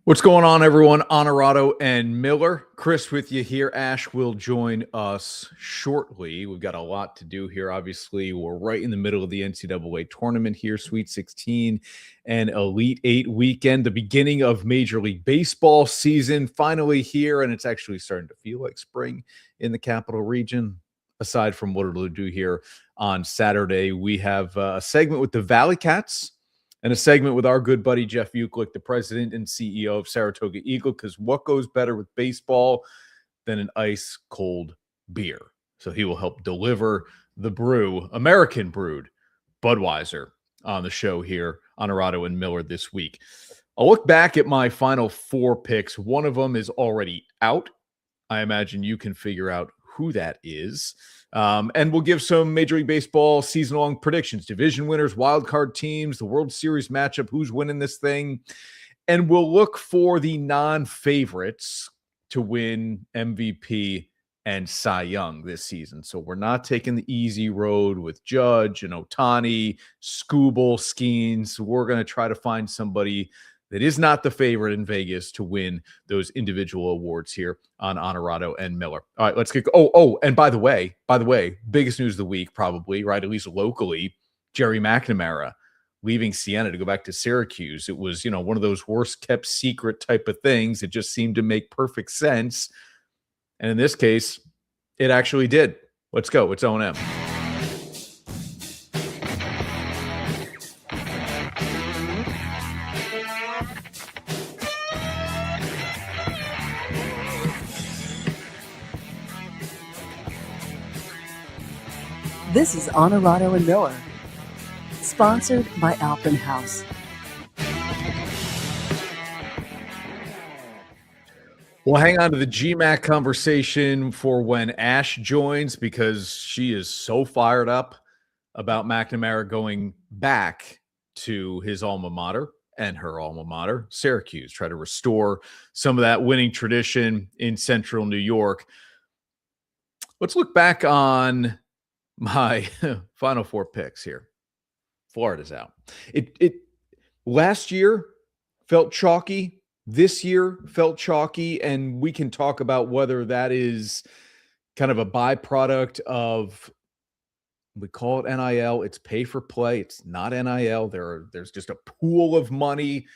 What's going on, everyone? Onorato and Miller. Chris with you here. Ash will join us shortly. We've got a lot to do here. Obviously, we're right in the middle of the NCAA tournament here, Sweet 16 and Elite 8 weekend, the beginning of Major League Baseball season finally here, and it's actually starting to feel like spring in the capital region. Aside from what it'll do here on Saturday, we have a segment with the Valley Cats and a segment with our good buddy Jeff Uklick, the president and CEO of Saratoga Eagle, because what goes better with baseball than an ice cold beer? So he will help deliver the brew, American brewed Budweiser, on the show here on Onorato and Miller this week. I'll look back at my final four picks. One of them is already out. I imagine you can figure out who that is. And we'll give some Major League Baseball season-long predictions, division winners, wild card teams, the World Series matchup, who's winning this thing. And we'll look for the non-favorites to win MVP and Cy Young this season. So we're not taking the easy road with Judge and Ohtani, Skubal, Skeens. We're going to try to find somebody that is not the favorite in Vegas to win those individual awards here on Onorato and Miller. All right, let's get. And by the way, biggest news of the week, probably, right? At least locally, Gerry McNamara leaving Siena to go back to Syracuse. It was, one of those worst kept secret type of things. It just seemed to make perfect sense. And in this case, it actually did. Let's go. It's O&M. This is Onorato and Miller, sponsored by Alpen House. We'll hang on to the GMac conversation for when Ash joins, because she is so fired up about McNamara going back to his alma mater and her alma mater, Syracuse, try to restore some of that winning tradition in Central New York. Let's look back on my final four picks here. Florida's out. It last year felt chalky. This year felt chalky, and we can talk about whether that is kind of a byproduct of, we call it NIL. It's pay for play. It's not NIL. There's just a pool of money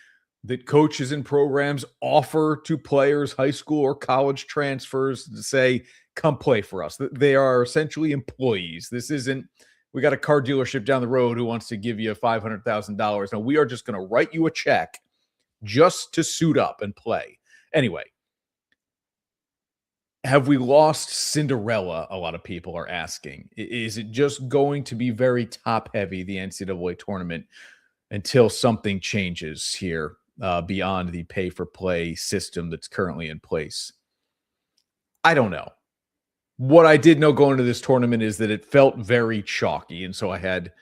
that coaches and programs offer to players, high school or college transfers, to say, come play for us. They are essentially employees. This isn't, we got a car dealership down the road who wants to give you $500,000. No, we are just going to write you a check just to suit up and play. Anyway, have we lost Cinderella? A lot of people are asking. Is it just going to be very top heavy, the NCAA tournament, until something changes here beyond the pay for play system that's currently in place? I don't know. What I did know going into this tournament is that it felt very chalky. And so I had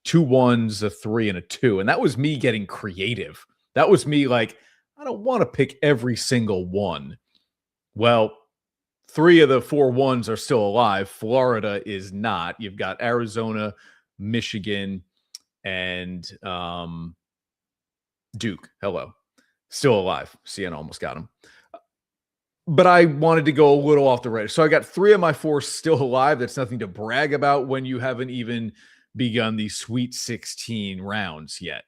2 1s, a 3, and a 2. And that was me getting creative. That was me like, I don't want to pick every single one. Well, 3 of the 4 1s are still alive. Florida is not. You've got Arizona, Michigan, and Duke. Hello. Still alive. Siena almost got him. But I wanted to go a little off the radar. So I got 3 of my 4 still alive. That's nothing to brag about when you haven't even begun the Sweet 16 rounds yet.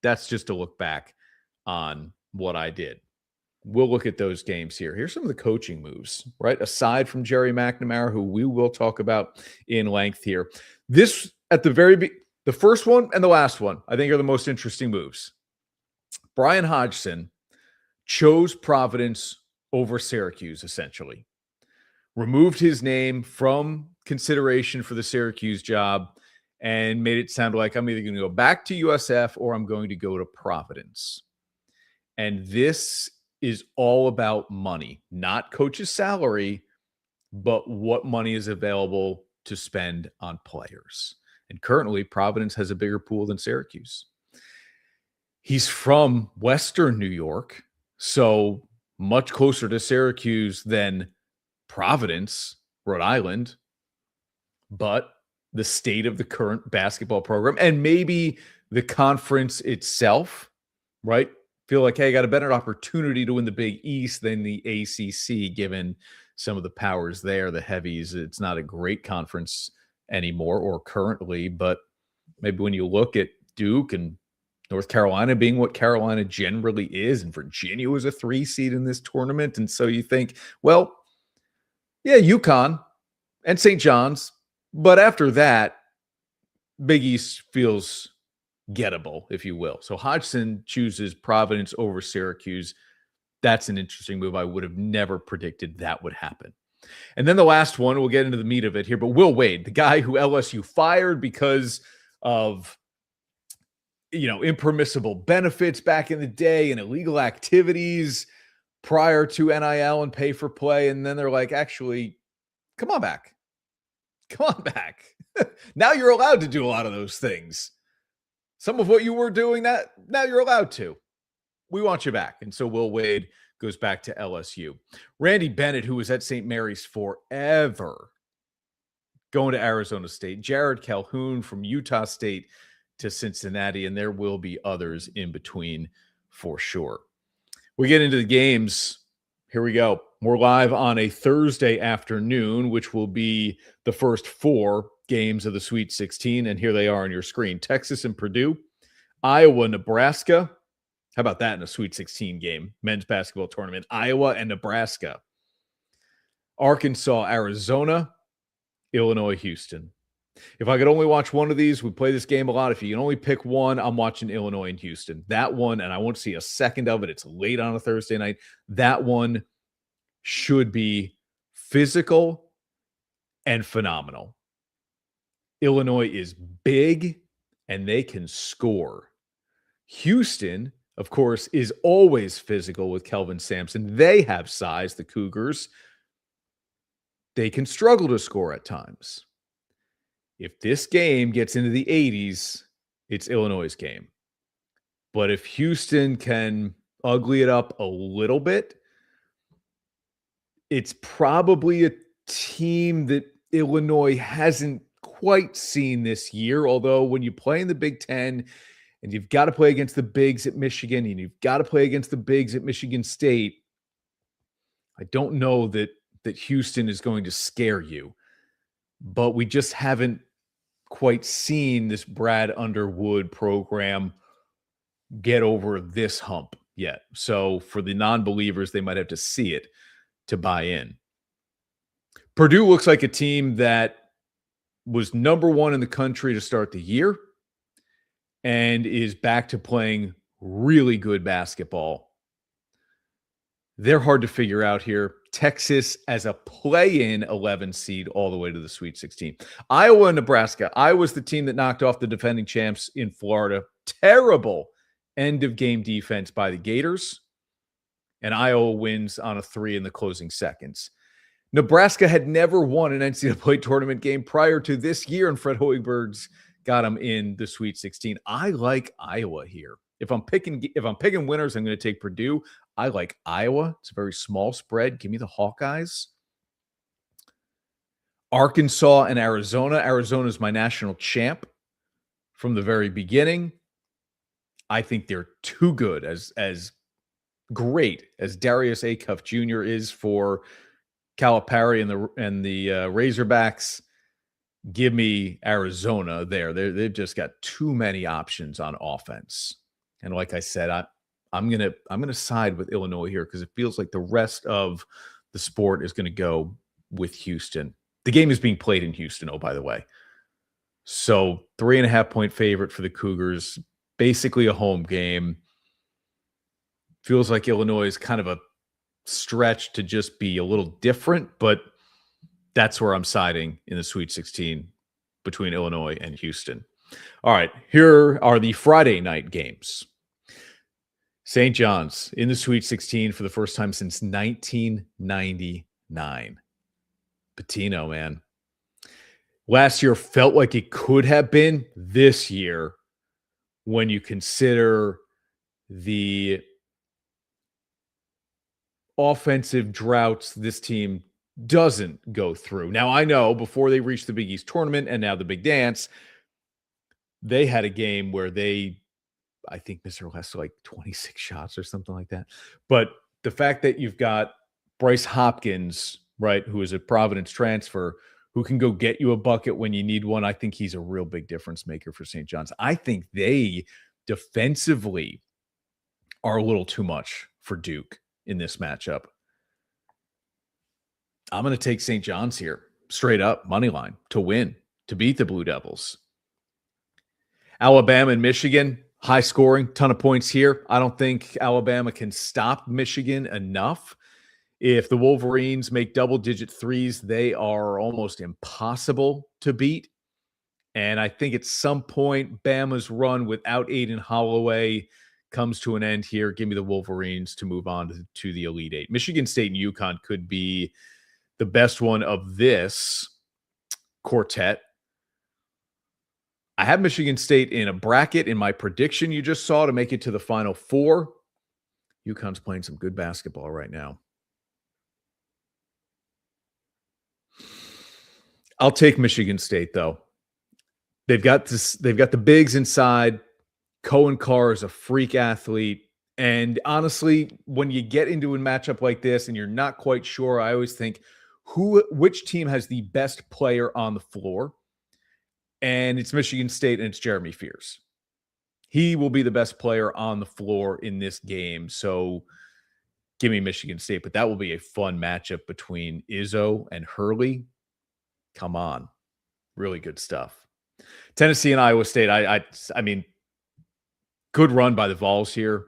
That's just to look back on what I did. We'll look at those games here. Here's some of the coaching moves, right? Aside from Gerry McNamara, who we will talk about in length here. This, at the the first one and the last one, I think are the most interesting moves. Brian Hodgson chose Providence over Syracuse, essentially. Removed his name from consideration for the Syracuse job and made it sound like I'm either going to go back to USF or I'm going to go to Providence. And this is all about money, not coach's salary, but what money is available to spend on players. And currently, Providence has a bigger pool than Syracuse. He's from Western New York, so much closer to Syracuse than Providence, Rhode Island. But the state of the current basketball program and maybe the conference itself, right? feel like, hey, I got a better opportunity to win the Big East than the ACC, given some of the powers there, the heavies. It's not a great conference anymore or currently, but maybe when you look at Duke and North Carolina being what Carolina generally is, and Virginia was a 3 seed in this tournament. And so you think, well, yeah, UConn and St. John's, but after that, Big East feels gettable, if you will. So Hodgson chooses Providence over Syracuse. That's an interesting move. I would have never predicted that would happen. And then the last one, we'll get into the meat of it here, but Will Wade, the guy who LSU fired because of, impermissible benefits back in the day and illegal activities prior to NIL and pay for play. And then they're like, actually, come on back. Come on back. Now you're allowed to do a lot of those things. Some of what you were doing, that now you're allowed to. We want you back. And so Will Wade goes back to LSU. Randy Bennett, who was at St. Mary's forever, going to Arizona State. Jared Calhoun from Utah State to Cincinnati, and there will be others in between for sure. We get into the games. Here we go. We're live on a Thursday afternoon, which will be the first 4 games of the Sweet 16, and here they are on your screen. Texas and Purdue, Iowa, Nebraska. How about that in a Sweet 16 game? Men's basketball tournament, Iowa and Nebraska. Arkansas, Arizona, Illinois, Houston. If I could only watch one of these, we play this game a lot. If you can only pick one, I'm watching Illinois and Houston. That one, and I won't see a second of it. It's late on a Thursday night. That one should be physical and phenomenal. Illinois is big, and they can score. Houston, of course, is always physical with Kelvin Sampson. They have size, the Cougars. They can struggle to score at times. If this game gets into the 80s, it's Illinois' game. But if Houston can ugly it up a little bit, it's probably a team that Illinois hasn't quite seen this year. Although when you play in the Big Ten and you've got to play against the bigs at Michigan and you've got to play against the bigs at Michigan State, I don't know that Houston is going to scare you. But we just haven't quite seen this Brad Underwood program get over this hump yet. So for the non-believers, they might have to see it to buy in. Purdue looks like a team that was number 1 in the country to start the year and is back to playing really good basketball. They're hard to figure out here. Texas as a play-in 11 seed all the way to the Sweet 16. Iowa and Nebraska. Iowa's the team that knocked off the defending champs in Florida. Terrible end-of-game defense by the Gators. And Iowa wins on a 3 in the closing seconds. Nebraska had never won an NCAA tournament game prior to this year, and Fred Hoiberg's got them in the Sweet 16. I like Iowa here. If I'm picking winners, I'm going to take Purdue. I like Iowa. It's a very small spread. Give me the Hawkeyes. Arkansas and Arizona. Arizona is my national champ from the very beginning. I think they're too good, as great as Darius Acuff Jr. is for Calipari and the Razorbacks. Give me Arizona there. They've just got too many options on offense. And like I said, I'm gonna side with Illinois here because it feels like the rest of the sport is going to go with Houston. The game is being played in Houston, oh, by the way. So 3.5-point favorite for the Cougars, basically a home game. Feels like Illinois is kind of a stretch to just be a little different, but that's where I'm siding in the Sweet 16 between Illinois and Houston. All right, here are the Friday night games. St. John's in the Sweet 16 for the first time since 1999. Pitino, man. Last year felt like it could have been. This year, when you consider the offensive droughts this team doesn't go through. Now, I know before they reached the Big East tournament and now the Big Dance, they had a game where they, I think Mr. Lester like 26 shots or something like that. But the fact that you've got Bryce Hopkins, right, who is a Providence transfer, who can go get you a bucket when you need one, I think he's a real big difference maker for St. John's. I think they defensively are a little too much for Duke in this matchup. I'm going to take St. John's here, straight up, money line, to win, to beat the Blue Devils. Alabama and Michigan, high scoring, ton of points here. I don't think Alabama can stop Michigan enough. If the Wolverines make double-digit threes, they are almost impossible to beat. And I think at some point, Bama's run without Aiden Holloway comes to an end here. Give me the Wolverines to move on to the Elite Eight. Michigan State and UConn could be the best one of this quartet. I have Michigan State in a bracket in my prediction you just saw to make it to the Final Four. UConn's playing some good basketball right now. I'll take Michigan State, though. They've got the bigs inside. Cohen Carr is a freak athlete. And honestly, when you get into a matchup like this and you're not quite sure, I always think which team has the best player on the floor. And it's Michigan State, and it's Jeremy Fears. He will be the best player on the floor in this game. So give me Michigan State. But that will be a fun matchup between Izzo and Hurley. Come on. Really good stuff. Tennessee and Iowa State. I mean, good run by the Vols here.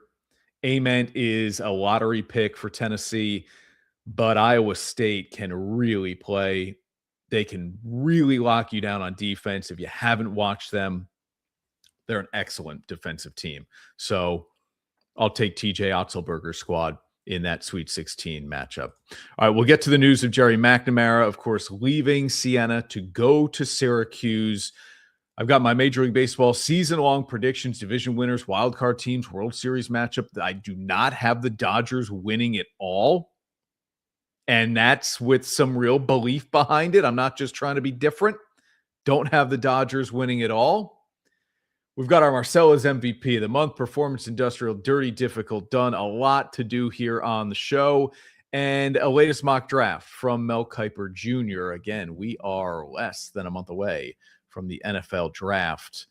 Ament is a lottery pick for Tennessee, but Iowa State can really play. They can really lock you down on defense. If you haven't watched them, they're an excellent defensive team. So I'll take TJ Otzelberger's squad in that Sweet 16 matchup. All right, we'll get to the news of Gerry McNamara, of course, leaving Siena to go to Syracuse. I've got my Major League Baseball season-long predictions, division winners, wildcard teams, World Series matchup. I do not have the Dodgers winning it all. And that's with some real belief behind it. I'm not just trying to be different. Don't have the Dodgers winning it all. We've got our Marcella's MVP of the month, Performance Industrial, Dirty, Difficult, Done. A lot to do here on the show. And a latest mock draft from Mel Kiper Jr. Again, we are less than a month away from the NFL draft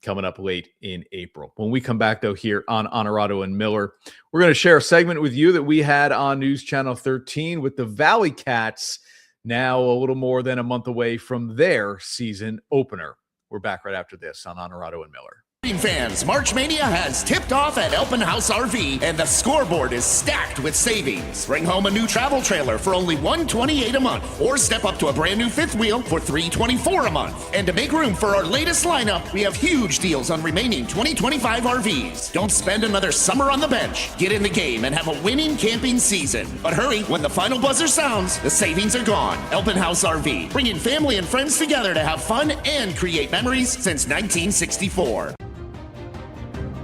coming up late in April. When we come back, though, here on Onorato and Miller, we're going to share a segment with you that we had on News Channel 13 with the Valley Cats, now a little more than a month away from their season opener. We're back right after this on Onorato and Miller. Fans, March Mania has tipped off at Elpen House RV, and the scoreboard is stacked with savings. Bring home a new travel trailer for only $128 a month, or step up to a brand new fifth wheel for $324 a month. And to make room for our latest lineup, we have huge deals on remaining 2025 RVs. Don't spend another summer on the bench. Get in the game and have a winning camping season. But hurry, when the final buzzer sounds, the savings are gone. Elpen House RV, bringing family and friends together to have fun and create memories since 1964.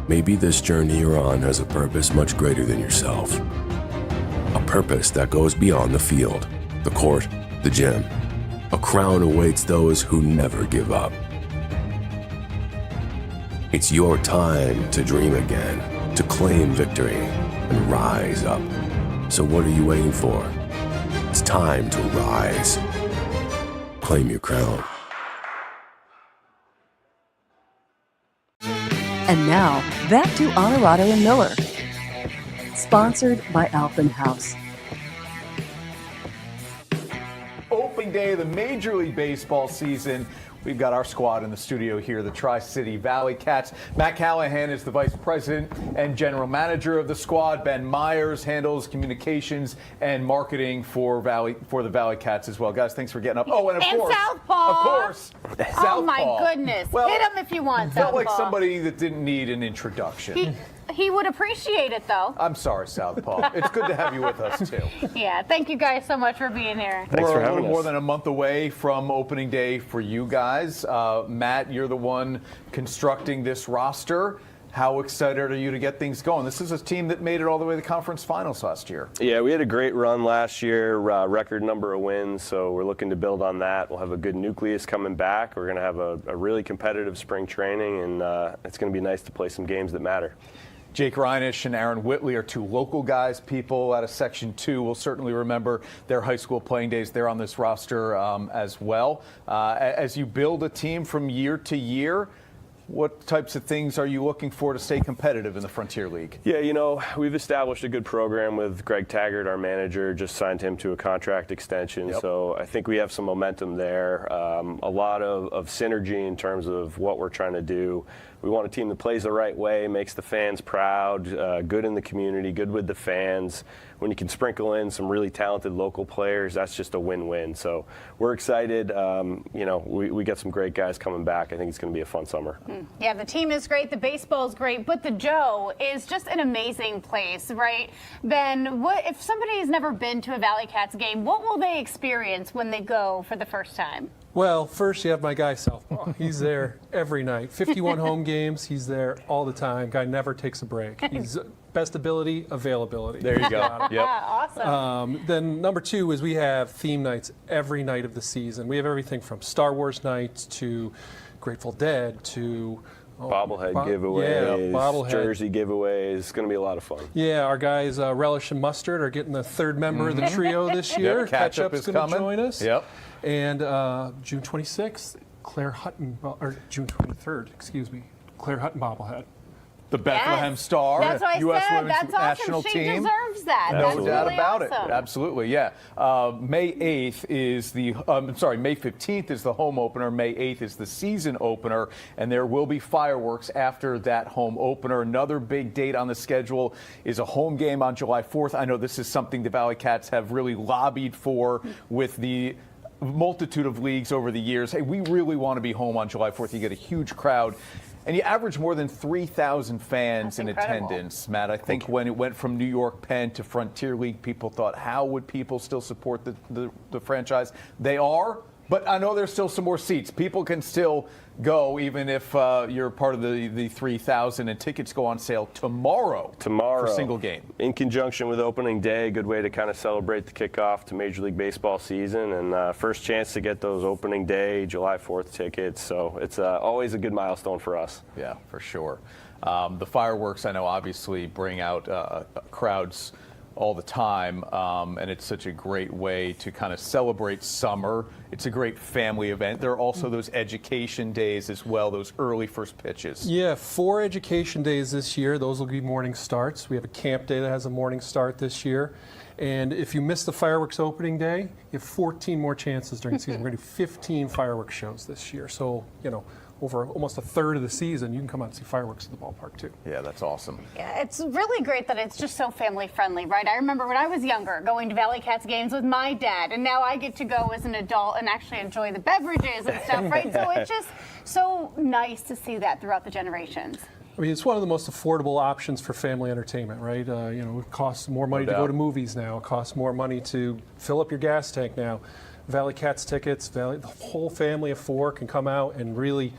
Maybe this journey you're on has a purpose much greater than yourself. A purpose that goes beyond the field, the court, the gym. A crown awaits those who never give up. It's your time to dream again, to claim victory, and rise up. So what are you waiting for? It's time to rise. Claim your crown. And now, back to Onorato and Miller. Sponsored by Alpen House. Opening day of the Major League Baseball season. We've got our squad in the studio here, the Tri-City Valley Cats. Matt Callahan is the vice president and general manager of the squad. Ben Myers handles communications and marketing for the Valley Cats as well. Guys, thanks for getting up. Oh, and of course, Southpaw. Of course, Oh my Southpaw. goodness! Well, hit him if you want. Felt like Southpaw. somebody that didn't need an introduction. He would appreciate it though. I'm sorry, Southpaw. It's good to have you with us too. Yeah, thank you guys so much for being here. We're a little more than a month away from opening day for you guys. Matt, you're the one constructing this roster. How excited are you to get things going? This is a team that made it all the way to the conference finals last year. Yeah, we had a great run last year, record number of wins, so we're looking to build on that. We'll have a good nucleus coming back. We're going to have a really competitive spring training, and it's going to be nice to play some games that matter. Jake Reinish and Aaron Whitley are two local guys. People out of Section 2 will certainly remember their high school playing days. They're on this roster as well. As you build a team from year to year, what types of things are you looking for to stay competitive in the Frontier League? Yeah, you know, we've established a good program with Greg Taggart, our manager, just signed him to a contract extension. Yep. So I think we have some momentum there. A lot of synergy in terms of what we're trying to do. We want a team that plays the right way, makes the fans proud, good in the community, good with the fans. When you can sprinkle in some really talented local players, that's just a win-win. So we're excited. You know, we got some great guys coming back. I think it's going to be a fun summer. Yeah, the team is great, the baseball is great, but the Joe is just an amazing place, right? Ben, what if somebody's never been to a Valley Cats game, what will they experience when they go for the first time? Well, first you have my guy Southpaw. He's there every night. 51 home games. He's there all the time. Guy never takes a break. He's best ability, availability. There you go. Yep. Awesome. Then number 2 is we have theme nights every night of the season. We have everything from Star Wars nights to Grateful Dead to Bobblehead giveaways, bobblehead. jersey giveaways. It's going to be a lot of fun. Yeah, our guys Relish and Mustard are getting the third member of the trio this year. Yep, Ketchup is going to coming. join us. Yep. And June 26th, Claire Hutton, or June 23rd, excuse me, Claire Hutton bobblehead. The Bethlehem Star, That's what I U.S. said. Women's That's national awesome. She team. deserves that. No That's doubt really about awesome. it. Absolutely, yeah. May 8th is the, May 15th is the home opener. May 8th is the season opener, and there will be fireworks after that home opener. Another big date on the schedule is a home game on July 4th. I know this is something the Valley Cats have really lobbied for with the multitude of leagues over the years. Hey, we really want to be home on July 4th. You get a huge crowd. And you average more than 3,000 fans in attendance, Matt. I think when it went from New York Penn to Frontier League, people thought, how would people still support the franchise? They are, but I know there's still some more seats. People can still go, even if you're part of the 3,000, and tickets go on sale tomorrow for a single game. In conjunction with opening day, a good way to kind of celebrate the kickoff to Major League Baseball season, and first chance to get those opening day, July 4th tickets. So it's always a good milestone for us. Yeah, for sure. The fireworks, I know, obviously bring out crowds all the time, and it's such a great way to kind of celebrate summer. It's a great family event. There are also those education days as well, those early first pitches. Yeah, 4 education days this year. Those will be morning starts. We have a camp day that has a morning start this year. And if you miss the fireworks opening day, you have 14 more chances during the season. We're going to do 15 fireworks shows this year. So, you know, over almost a third of the season, you can come out and see fireworks at the ballpark, too. Yeah, that's awesome. Yeah, it's really great that it's just so family friendly, right? I remember when I was younger going to Valley Cats games with my dad, and now I get to go as an adult and actually enjoy the beverages and stuff, right? So it's just so nice to see that throughout the generations. I mean, it's one of the most affordable options for family entertainment, right? You know, it costs more money to go to movies now. It costs more money to fill up your gas tank now. Valley Cats tickets, the whole family of 4 can come out and really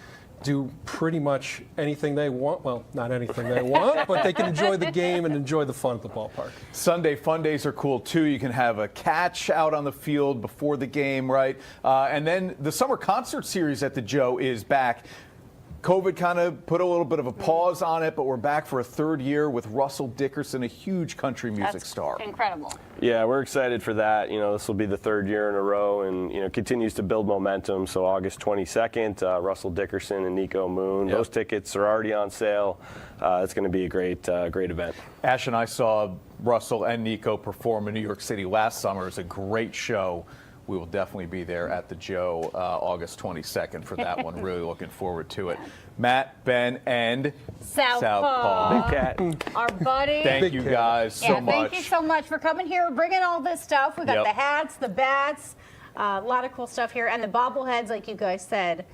do pretty much anything they want. Well, not anything they want, but they can enjoy the game and enjoy the fun at the ballpark. Sunday fun days are cool, too. You can have a catch out on the field before the game, right? And then the summer concert series at the Joe is back. COVID kind of put a little bit of a pause on it, but we're back for a 3rd year with Russell Dickerson, a huge country music star. Incredible. Yeah, we're excited for that. You know, this will be the 3rd year in a row, and, you know, continues to build momentum. So August 22nd, Russell Dickerson and Nico Moon. Those tickets are already on sale. It's going to be a great event. Ash and I saw Russell and Nico perform in New York City last summer. It was a great show. We will definitely be there at the Joe August 22nd for that one. Really looking forward to it. Matt, Ben, and Southpaw. Big Cat. Our buddy. Thank you guys so much. Thank you so much for coming here, bringing all this stuff. We got the hats, the bats, a lot of cool stuff here, and the bobbleheads, like you guys said.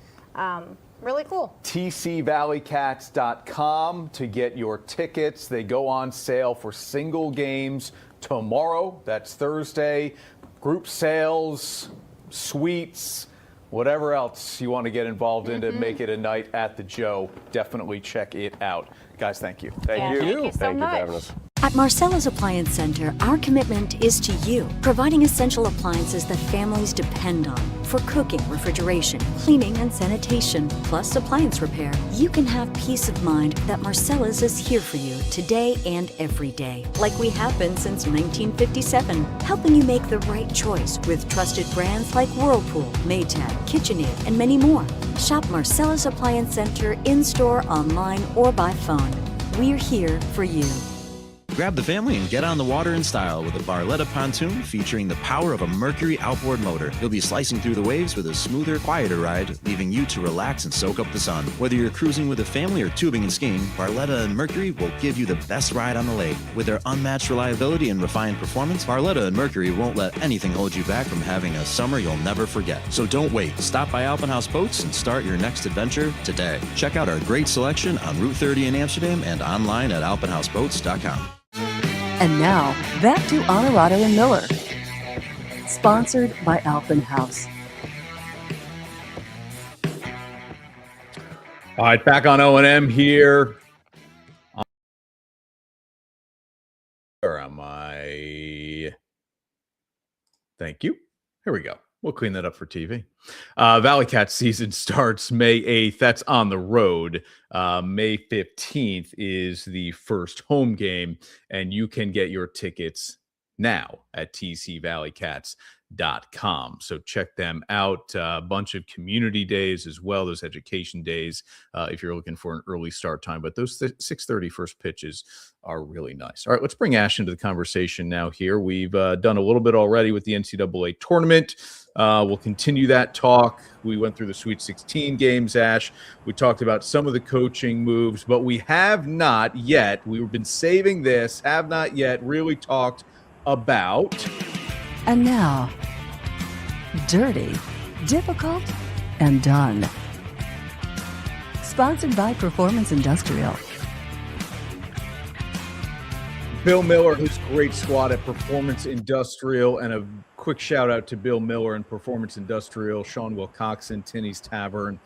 Really cool. TCValleycats.com to get your tickets. They go on sale for single games tomorrow. That's Thursday. Group sales, suites, whatever else you want to get involved in to make it a night at the Joe, definitely check it out. Guys, thank you. Thank you. Thank you so Thank you for much. having us. At Marcella's Appliance Center, our commitment is to you, providing essential appliances that families depend on for cooking, refrigeration, cleaning, and sanitation, plus appliance repair. You can have peace of mind that Marcella's is here for you today and every day, like we have been since 1957, helping you make the right choice with trusted brands like Whirlpool, Maytag, KitchenAid, and many more. Shop Marcella's Appliance Center in-store, online, or by phone. We're here for you. Grab the family and get on the water in style with a Barletta pontoon featuring the power of a Mercury outboard motor. You'll be slicing through the waves with a smoother, quieter ride, leaving you to relax and soak up the sun. Whether you're cruising with a family or tubing and skiing, Barletta and Mercury will give you the best ride on the lake. With their unmatched reliability and refined performance, Barletta and Mercury won't let anything hold you back from having a summer you'll never forget. So don't wait. Stop by Alpenhaus Boats and start your next adventure today. Check out our great selection on Route 30 in Amsterdam and online at alpenhausboats.com. And now, back to Onorato and Miller. Sponsored by Alpenhaus. All right, back on O&M here. Where am I? Thank you. Here we go. We'll clean that up for TV. Valley Cats season starts May 8th. That's on the road. May 15th is the first home game, and you can get your tickets now at tcvalleycats.com. So check them out. A bunch of community days as well. Those education days if you're looking for an early start time. But those 6:30 first pitches are really nice. All right, let's bring Ash into the conversation now here. We've done a little bit already with the NCAA tournament. We'll continue that talk. We went through the Sweet 16 games, Ash. We talked about some of the coaching moves, but we have not yet, we've been saving this, have not yet really talked about. And now, Dirty, Difficult, and Done. Sponsored by Performance Industrial. Bill Miller, his great squad at Performance Industrial, and a quick shout out to Bill Miller and Performance Industrial. Sean Wilcoxon, Tinney's Tavern,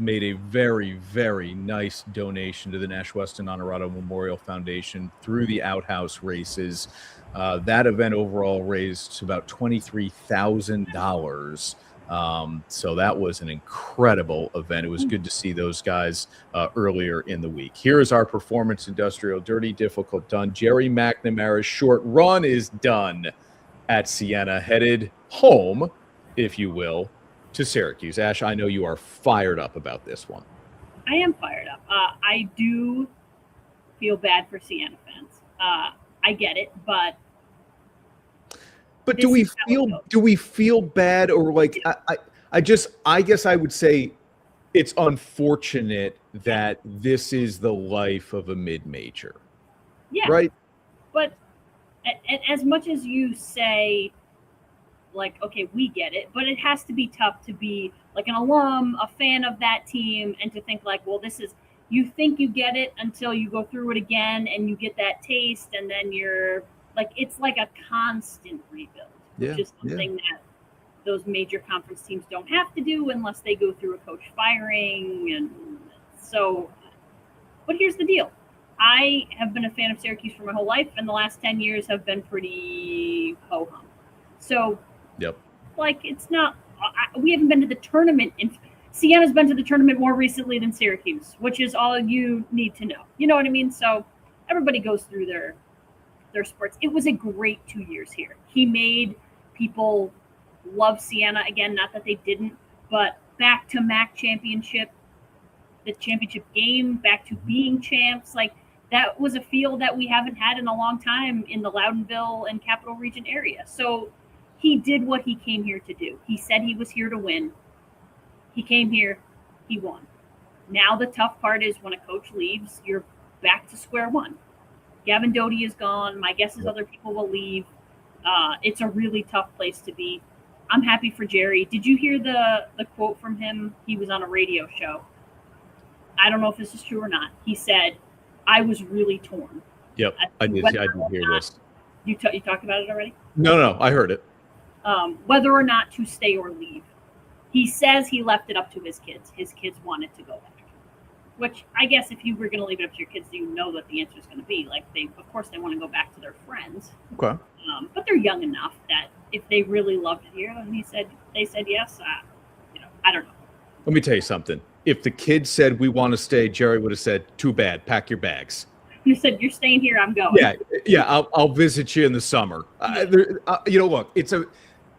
made a very, very nice donation to the Nash Weston Onorato Memorial Foundation through the Outhouse races. That event overall raised about $23,000. So that was an incredible event. It was good to see those guys earlier in the week. Here is our Performance Industrial Dirty, Difficult, Done. Gerry McNamara's short run is done at Siena, headed home, if you will, to Syracuse. Ash, I know you are fired up about this one. I am fired up. I do feel bad for Siena fans. I get it, but do we feel bad, or like I guess I would say it's unfortunate that this is the life of a mid-major. Yeah. Right? But as much as you say, like, okay, we get it, but it has to be tough to be like an alum, a fan of that team, and to think like, well, this is, you think you get it until you go through it again and you get that taste, and then you're like, it's like a constant rebuild, which is something that those major conference teams don't have to do unless they go through a coach firing. And so, but here's the deal. I have been a fan of Syracuse for my whole life, and the last 10 years have been pretty ho-hum. So, like, it's not, we haven't been to the tournament. Siena's been to the tournament more recently than Syracuse, which is all you need to know. You know what I mean? So everybody goes through their sports. It was a great 2 years here. He made people love Siena again, not that they didn't, but back to MAC championship, the championship game, back to being champs. Like, that was a feel that we haven't had in a long time in the Loudonville and Capital Region area. So he did what he came here to do. He said he was here to win. He came here, he won. Now the tough part is when a coach leaves, you're back to square one. Gavin Doty is gone. My guess is other people will leave. It's a really tough place to be. I'm happy for Gerry. Did you hear the quote from him? He was on a radio show. I don't know if this is true or not. He said, I was really torn. Yep, I did hear this. You talked about it already? No, I heard it. Whether or not to stay or leave. He says he left it up to his kids. His kids wanted to go back. Which I guess if you were going to leave it up to your kids, you know what the answer is going to be. Like of course, they want to go back to their friends. Okay. But they're young enough that if they really loved it here, and they said yes. I don't know. Let me tell you something. If the kids said we want to stay, Gerry would have said, "Too bad, pack your bags." He said, "You're staying here. I'm going." Yeah. I'll visit you in the summer. Look,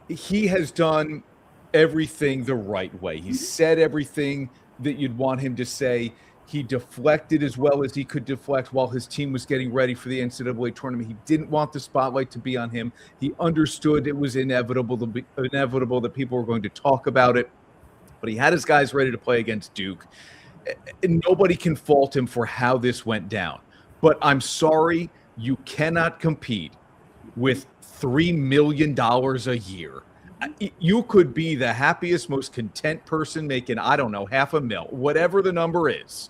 he has done everything the right way. He said everything that you'd want him to say. He deflected as well as he could deflect while his team was getting ready for the NCAA tournament. He didn't want the spotlight to be on him. He understood it was inevitable that people were going to talk about it, but he had his guys ready to play against Duke. And nobody can fault him for how this went down. But I'm sorry, you cannot compete with $3 million a year. You could be the happiest, most content person making, I don't know, $500,000, whatever the number is.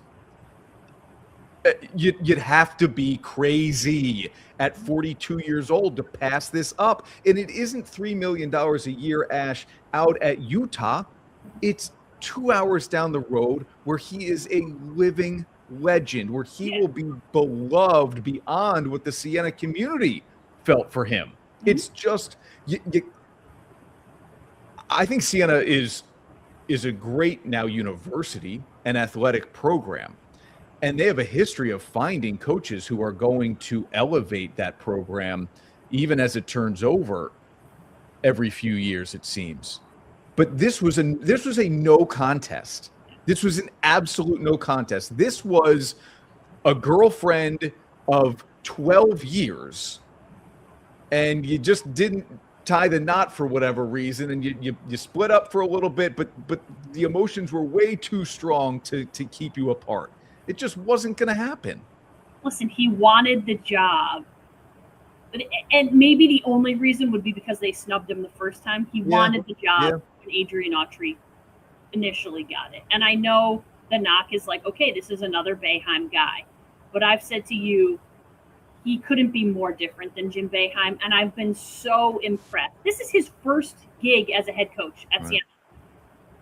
You'd have to be crazy at 42 years old to pass this up. And it isn't $3 million a year, Ash, out at Utah. It's 2 hours down the road where he is a living legend, where he will be beloved beyond what the Siena community felt for him. It's just, I think Siena is a great now university and athletic program. And they have a history of finding coaches who are going to elevate that program, even as it turns over every few years, it seems. But this was a no contest. This was an absolute no contest. This was a girlfriend of 12 years, and you just didn't tie the knot for whatever reason, and you split up for a little bit, but the emotions were way too strong to keep you apart. It just wasn't going to happen. Listen, he wanted the job. And maybe the only reason would be because they snubbed him the first time. He wanted the job when Adrian Autry initially got it. And I know the knock is like, okay, this is another Boeheim guy. But I've said to you, he couldn't be more different than Jim Boeheim. And I've been so impressed. This is his first gig as a head coach at Siena.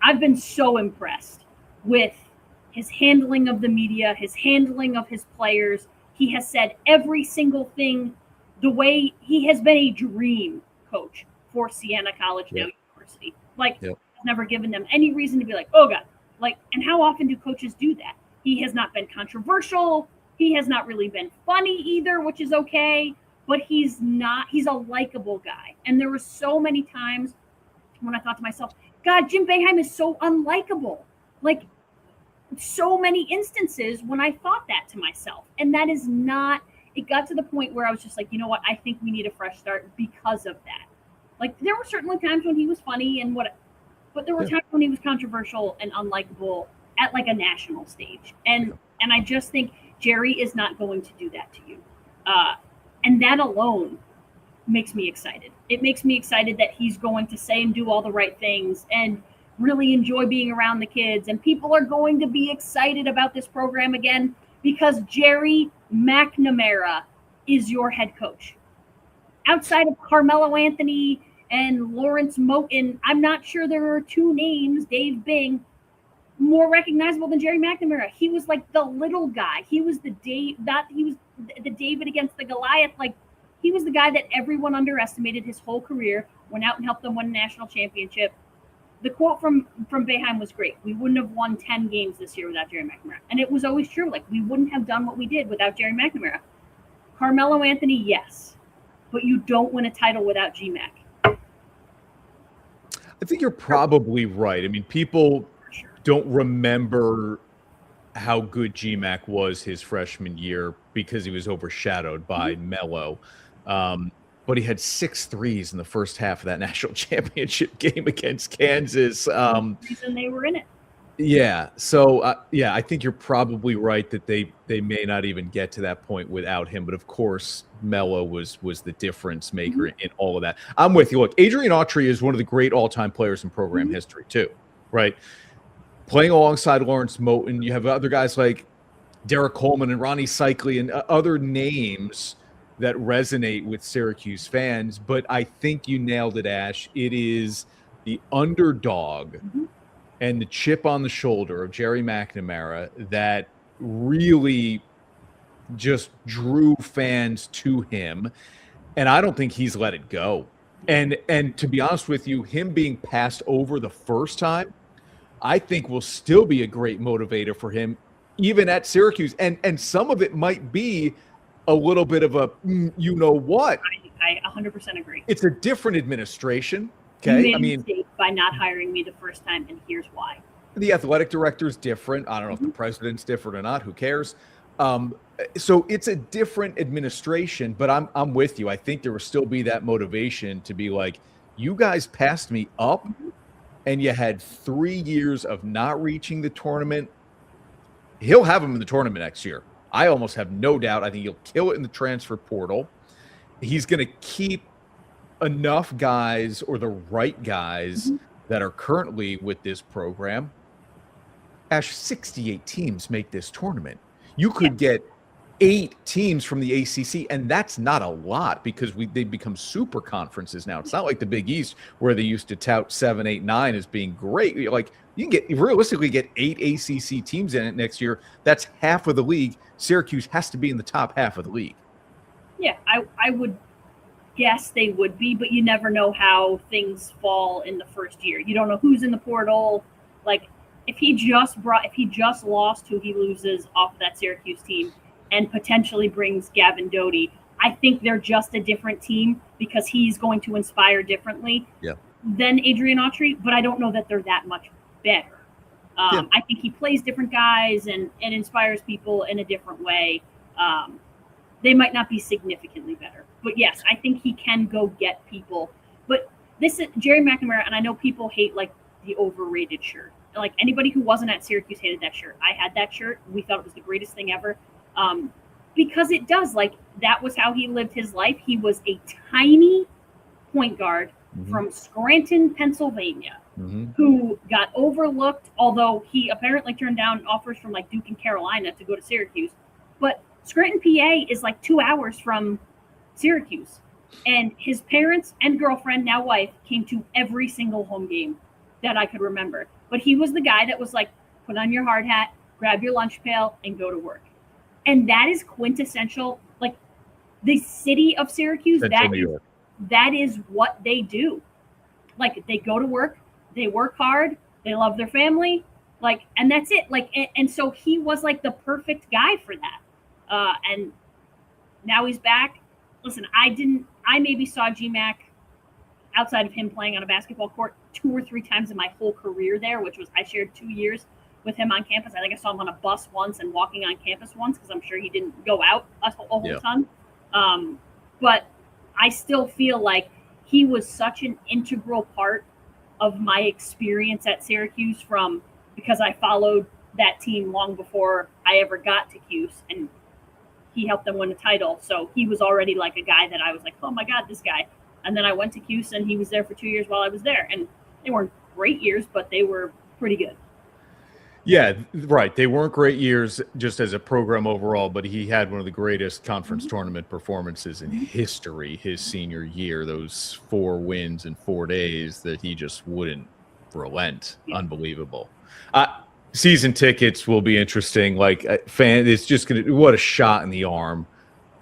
I've been so impressed with his handling of the media, his handling of his players. He has said every single thing the way he has been a dream coach for Siena College now University. Has never given them any reason to be like, oh God. And how often do coaches do that? He has not been controversial. He has not really been funny either, which is okay, but he's a likable guy. And there were so many times when I thought to myself, God, Jim Boeheim is so unlikable. So many instances when I thought that to myself. And that is not, it got to the point where I was just like, you know what? I think we need a fresh start because of that. There were certainly times when he was funny but there were times when he was controversial and unlikable at a national stage. And I just think Gerry is not going to do that to you. And that alone makes me excited. It makes me excited that he's going to say and do all the right things and really enjoy being around the kids. And people are going to be excited about this program again because Gerry McNamara is your head coach. Outside of Carmelo Anthony and Lawrence Moten, I'm not sure there are two names, Dave Bing, more recognizable than Gerry McNamara. He was the little guy. He was the David against the Goliath. He was the guy that everyone underestimated his whole career, went out and helped them win a national championship. The quote from Boeheim was great. We wouldn't have won 10 games this year without Gerry McNamara. And it was always true. We wouldn't have done what we did without Gerry McNamara. Carmelo Anthony, yes. But you don't win a title without GMac. I think you're probably right. I mean, people don't remember how good GMac was his freshman year because he was overshadowed by Melo. But he had 6 threes in the first half of that national championship game against Kansas. The reason they were in it. Yeah. So, I think you're probably right that they may not even get to that point without him. But, of course, Melo was the difference maker in all of that. I'm with you. Look, Adrian Autry is one of the great all-time players in program history, too, right? Playing alongside Lawrence Moten, you have other guys like Derek Coleman and Ronnie Cycli and other names that resonate with Syracuse fans. But I think you nailed it, Ash. It is the underdog and the chip on the shoulder of Gerry McNamara that really just drew fans to him. And I don't think he's let it go. And to be honest with you, him being passed over the first time, I think will still be a great motivator for him, even at Syracuse. And some of it might be a little bit of a, you know what? I 100% agree. It's a different administration. Okay. You made a mistake by not hiring me the first time, and here's why. The athletic director is different. I don't know if the president's different or not. Who cares? So it's a different administration, but I'm with you. I think there will still be that motivation to be like, you guys passed me up and you had 3 years of not reaching the tournament. He'll have him in the tournament next year. I almost have no doubt. I think he'll kill it in the transfer portal. He's going to keep enough guys, or the right guys, that are currently with this program. 68 teams make this tournament. You could get 8 teams from the ACC, and that's not a lot because they become super conferences now. It's not like the Big East where they used to tout 7, 8, 9 as being great. Like, you can realistically get 8 ACC teams in it next year. That's half of the league. Syracuse has to be in the top half of the league. Yeah, I would guess they would be, but you never know how things fall in the first year. You don't know who's in the portal. Like, if he just lost who he loses off of that Syracuse team and potentially brings Gavin Doty, I think they're just a different team because he's going to inspire differently than Adrian Autry, but I don't know that they're that much better. I think he plays different guys and inspires people in a different way. They might not be significantly better. But yes, I think he can go get people. But this is Gerry McNamara, and I know people hate like the overrated shirt. Like, anybody who wasn't at Syracuse hated that shirt. I had that shirt. We thought it was the greatest thing ever. Because it does, like, that was how he lived his life. He was a tiny point guard from Scranton, Pennsylvania, who got overlooked, although he apparently turned down offers from like Duke and Carolina to go to Syracuse. But Scranton, PA is like 2 hours from Syracuse. And his parents and girlfriend, now wife, came to every single home game that I could remember. But he was the guy that was like, put on your hard hat, grab your lunch pail, and go to work. And that is quintessential. Like, the city of Syracuse, that is what they do. Like, they go to work, they work hard, they love their family, like, and that's it. Like, and so he was like the perfect guy for that. And now he's back. Listen, I maybe saw GMac outside of him playing on a basketball court 2 or 3 times in my whole career there, which was, I shared 2 years with him on campus. I think I saw him on a bus once and walking on campus once, because I'm sure he didn't go out a whole ton. But I still feel like he was such an integral part of my experience at Syracuse, because I followed that team long before I ever got to Cuse, and he helped them win a title. So he was already like a guy that I was like, oh my God, this guy. And then I went to Cuse, and he was there for 2 years while I was there. And they weren't great years, but they were pretty good. Yeah, right. They weren't great years just as a program overall, but he had one of the greatest conference tournament performances in history his senior year. Those 4 wins in 4 days that he just wouldn't relent. Unbelievable. Season tickets will be interesting. Like, it's just going to, what a shot in the arm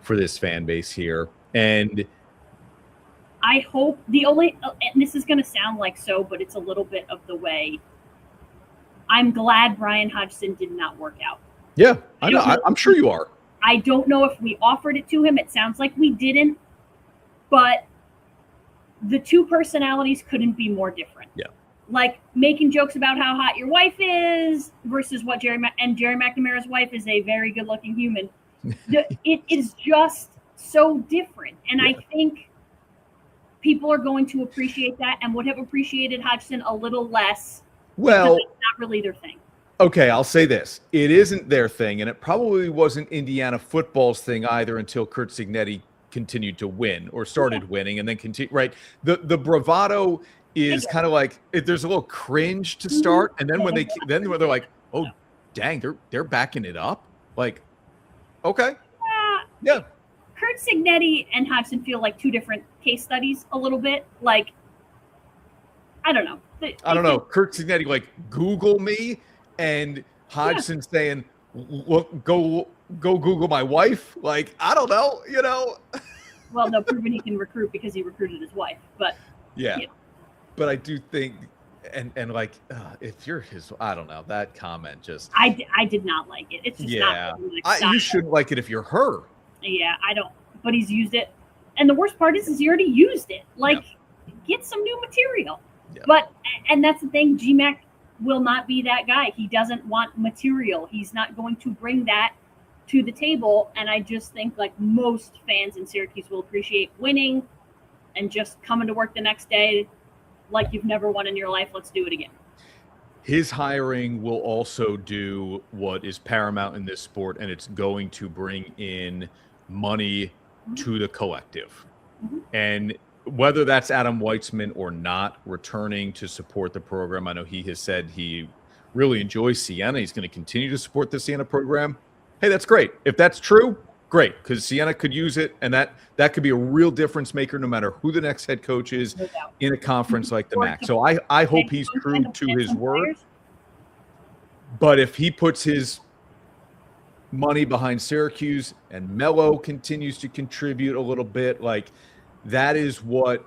for this fan base here. And I hope and this is going to sound like but it's a little bit of the way. I'm glad Brian Hodgson did not work out. Yeah, I know. I'm sure you are. I don't know if we offered it to him. It sounds like we didn't, but the 2 personalities couldn't be more different. Yeah. Like, making jokes about how hot your wife is versus what Gerry McNamara's wife is a very good looking human. It is just so different. And I think people are going to appreciate that and would have appreciated Hodgson a little less. Well, it's not really their thing. Okay, I'll say this. It isn't their thing, and it probably wasn't Indiana football's thing either until Curt Cignetti continued to win or started winning and then continue. Right. The bravado is kind of like, there's a little cringe to start. And then when they're like, oh, dang, they're backing it up. Like, okay. Yeah. Curt Cignetti and Hodgson feel like 2 different case studies a little bit. Like, I don't know. I don't know. Kirk Signetti, like, Google me, and Hodgson saying, look, go Google my wife. Like, I don't know, Well, no, proven he can recruit because he recruited his wife. But yeah. But I do think, and like, if you're his, I don't know, that comment just. I did not like it. It's just not. You shouldn't like it if you're her. Yeah, I don't. But he's used it, and the worst part is he already used it. Like, get some new material. Yeah. But and that's the thing, GMac will not be that guy. He doesn't want material. He's not going to bring that to the table. And I just think, like, most fans in Syracuse will appreciate winning and just coming to work the next day like you've never won in your life. Let's do it again. His hiring will also do what is paramount in this sport, and it's going to bring in money to the collective. And whether that's Adam Weitzman or not returning to support the program, I know he has said he really enjoys Siena. He's going to continue to support the Siena program. Hey, that's great. If that's true, great, because Siena could use it, and that could be a real difference maker no matter who the next head coach is in a conference like the MAC. So I hope he's true to his word. But if he puts his money behind Syracuse and Melo continues to contribute a little bit, like, that is what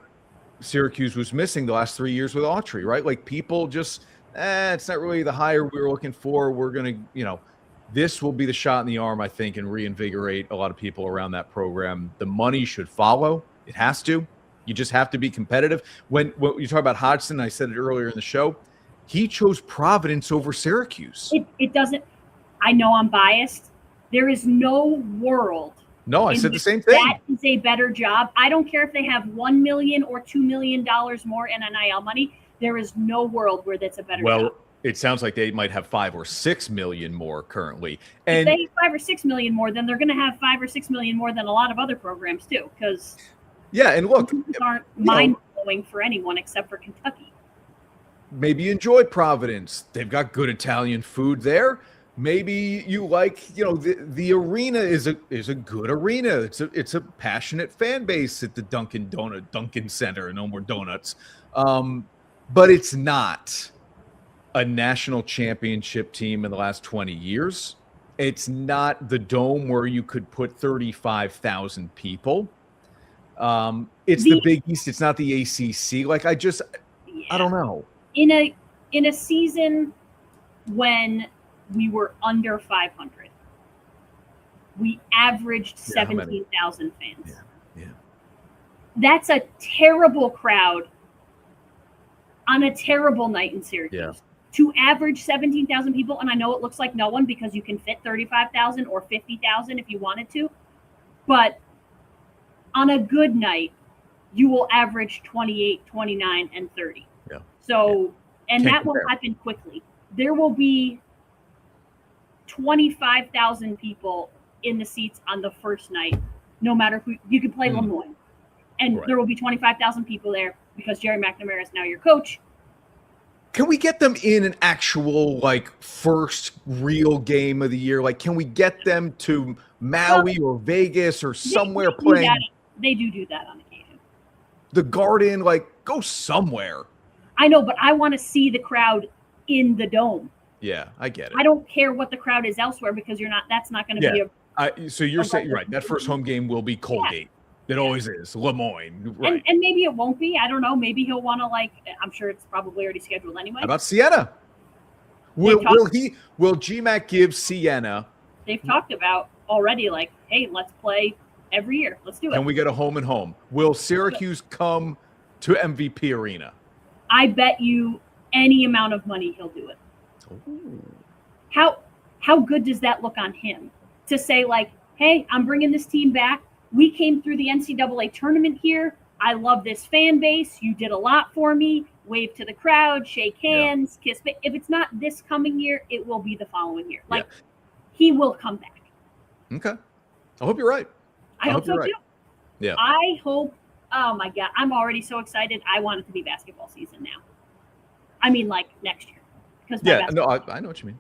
Syracuse was missing the last 3 years with Autry, right? Like, people just, it's not really the hire we were looking for. We're going to, this will be the shot in the arm, I think, and reinvigorate a lot of people around that program. The money should follow. It has to. You just have to be competitive. When you talk about Hodgson, I said it earlier in the show, he chose Providence over Syracuse. It doesn't, I know I'm biased. There is no world. No, I said the same thing. That is a better job. I don't care if they have $1 million or $2 million more in NIL money. There is no world where that's a better job. Well, it sounds like they might have 5 or 6 million more currently. And if they have 5 or 6 million more, then they're going to have 5 or 6 million more than a lot of other programs too. Because and look, aren't mind blowing for anyone except for Kentucky. Maybe enjoy Providence. They've got good Italian food there. Maybe you like, the arena is a good arena. It's a passionate fan base at the Dunkin' Center. No more donuts, but it's not a national championship team in the last 20 years. It's not the Dome where you could put 35,000 people. It's the Big East. It's not the ACC. Like, I don't know. In a season when we were under 500, we averaged 17,000 fans. Yeah. That's a terrible crowd on a terrible night in Syracuse. Yeah. To average 17,000 people, and I know it looks like no one because you can fit 35,000 or 50,000 if you wanted to, but on a good night, you will average 28, 29, and 30. Yeah. So, and that will happen quickly. There will be 25,000 people in the seats on the first night, no matter who. You could play Lemoyne, and there will be 25,000 people there because Gerry McNamara is now your coach. Can we get them in an actual, like, first real game of the year? Like, can we get them to Maui or Vegas or somewhere playing? They do that on occasion. The Garden, like, go somewhere. I know, but I want to see the crowd in the Dome. Yeah, I get it. I don't care what the crowd is elsewhere because that's not going to be a. So you're saying, right, that first home game will be Colgate. It always is. Lemoyne. Right. And maybe it won't be. I don't know. Maybe he'll want to, like, I'm sure it's probably already scheduled anyway. How about Siena? Will GMac give Siena? They've talked about already, like, hey, let's play every year. Let's do it. And we get a home and home. Will Syracuse come to MVP Arena? I bet you any amount of money he'll do it. Ooh. How good does that look on him to say, like, hey, I'm bringing this team back. We came through the NCAA tournament here. I love this fan base. You did a lot for me. Wave to the crowd, shake hands, kiss. But if it's not this coming year, it will be the following year. Like, he will come back. Okay. I hope you're right. I hope so, right. too. Yeah. I hope. Oh, my God. I'm already so excited. I want it to be basketball season now. I mean, like, next year. I know what you mean.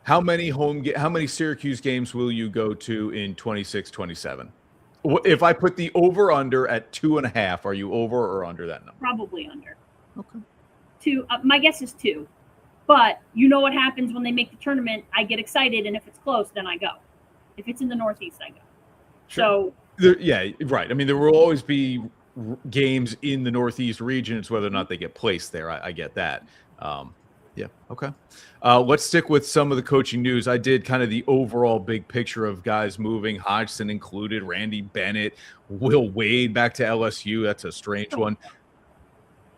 How many Syracuse games will you go to in 26, 27? If I put the over under at 2.5, are you over or under that number? Probably under. Okay. 2. My guess is 2. But you know what happens when they make the tournament? I get excited, and if it's close, then I go. If it's in the Northeast, I go. Sure. So yeah, right. I mean, there will always be games in the Northeast region. It's whether or not they get placed there. I get that. Yeah. Okay. Let's stick with some of the coaching news. I did kind of the overall big picture of guys moving, Hodgson included, Randy Bennett, Will Wade back to LSU. That's a strange one.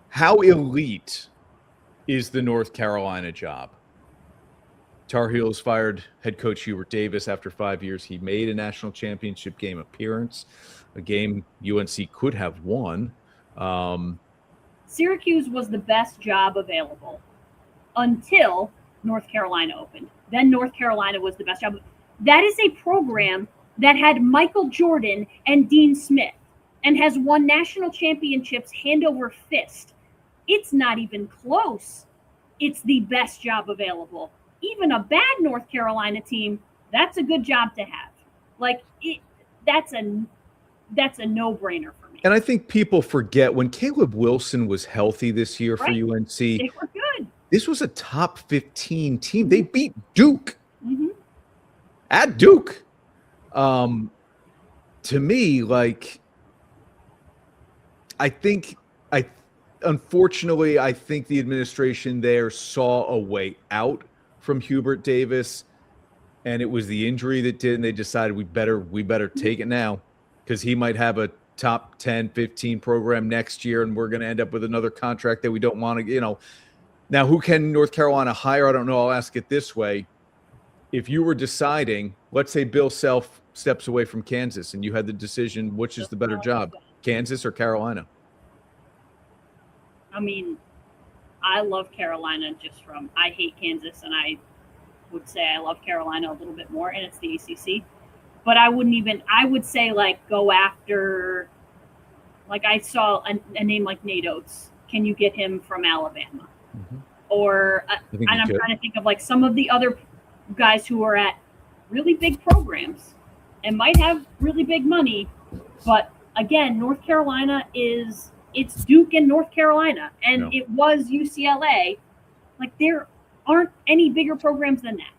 How elite is the North Carolina job? Tar Heels fired head coach Hubert Davis after 5 years. He made a national championship game appearance, a game UNC could have won. Syracuse was the best job available until North Carolina opened. Then North Carolina was the best job. That is a program that had Michael Jordan and Dean Smith and has won national championships hand over fist. It's not even close. It's the best job available. Even a bad North Carolina team, that's a good job to have. That's a no-brainer for me. And I think people forget when Caleb Wilson was healthy this year for UNC. They were good. This was a top 15 team. They beat Duke at Duke. To me, unfortunately, I think the administration there saw a way out from Hubert Davis, and it was the injury that did, and they decided we better take it now because he might have a top 10, 15 program next year, and we're going to end up with another contract that we don't want to, Now, who can North Carolina hire? I don't know. I'll ask it this way. If you were deciding, let's say Bill Self steps away from Kansas and you had the decision, which is the better job, Kansas or Carolina? I mean, I love Carolina I hate Kansas, and I would say I love Carolina a little bit more, and it's the ACC. But I would say go after, I saw a name like Nate Oates. Can you get him from Alabama? Or and I'm trying to think of some of the other guys who are at really big programs and might have really big money. But again, North Carolina it's Duke and North Carolina, and it was UCLA. There aren't any bigger programs than that.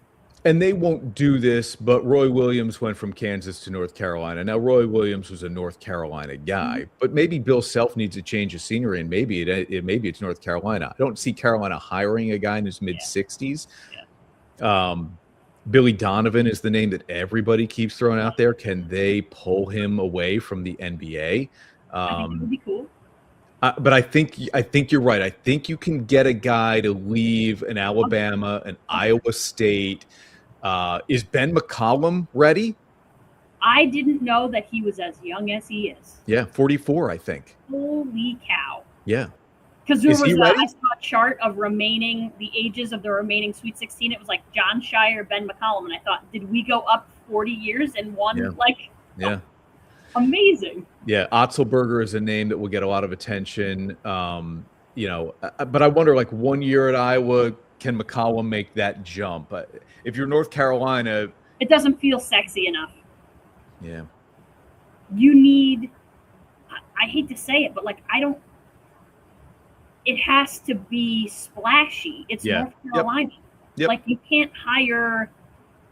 And they won't do this, but Roy Williams went from Kansas to North Carolina. Now, Roy Williams was a North Carolina guy, but maybe Bill Self needs a change of scenery, and maybe it's North Carolina. I don't see Carolina hiring a guy in his mid-60s. Billy Donovan is the name that everybody keeps throwing out there. Can they pull him away from the NBA? I think it would be cool. But I think you're right. I think you can get a guy to leave an Alabama, an Iowa State. Is Ben McCollum ready? I didn't know that he was as young as he is. Yeah, 44, I think. Holy cow. Yeah. Because I saw a chart of the ages of the remaining Sweet 16. It was John Shire, Ben McCollum. And I thought, did we go up 40 years in one? Yeah. Amazing. Yeah, Otzelberger is a name that will get a lot of attention. But I wonder, 1 year at Iowa, can McCollum make that jump? If you're North Carolina, it doesn't feel sexy enough. Yeah. You need, I hate to say it, but it has to be splashy. It's North Carolina. Yep. You can't hire